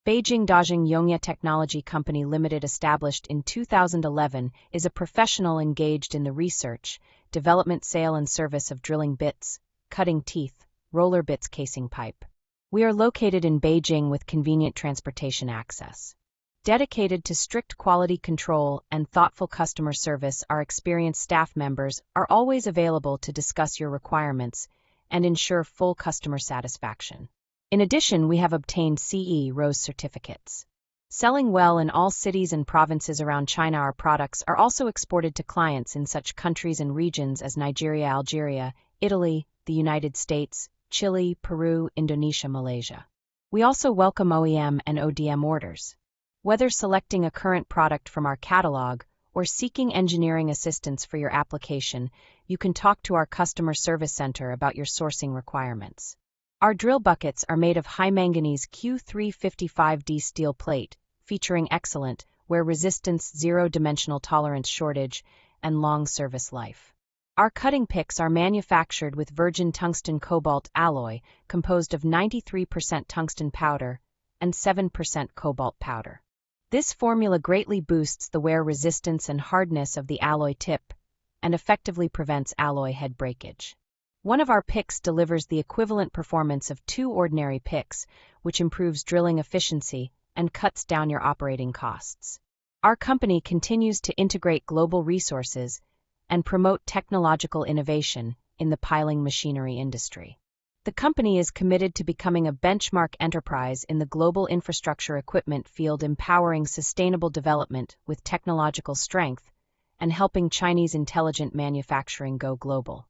Beijing Dajing Yongya Technology Company Limited, established in 2011, is a professional engaged in the research, development, sale and service of drilling bits, cutting teeth, roller bits, casing pipe. We are located in Beijing with convenient transportation access. Dedicated to strict quality control and thoughtful customer service, our experienced staff members are always available to discuss your requirements and ensure full customer satisfaction. In addition, we have obtained CE Rose certificates. Selling well in all cities and provinces around China, our products are also exported to clients in such countries and regions as Nigeria, Algeria, Italy, the United States, Chile, Peru, Indonesia, Malaysia. We also welcome OEM and ODM orders. Whether selecting a current product from our catalog or seeking engineering assistance for your application, you can talk to our customer service center about your sourcing requirements. Our drill buckets are made of high manganese Q355D steel plate, featuring excellent wear resistance, zero-dimensional tolerance, shortage, and long service life. Our cutting picks are manufactured with virgin tungsten cobalt alloy, composed of 93% tungsten powder and 7% cobalt powder. This formula greatly boosts the wear resistance and hardness of the alloy tip and effectively prevents alloy head breakage. One of our picks delivers the equivalent performance of 2 ordinary picks, which improves drilling efficiency and cuts down your operating costs. Our company continues to integrate global resources and promote technological innovation in the piling machinery industry. The company is committed to becoming a benchmark enterprise in the global infrastructure equipment field, empowering sustainable development with technological strength and helping Chinese intelligent manufacturing go global.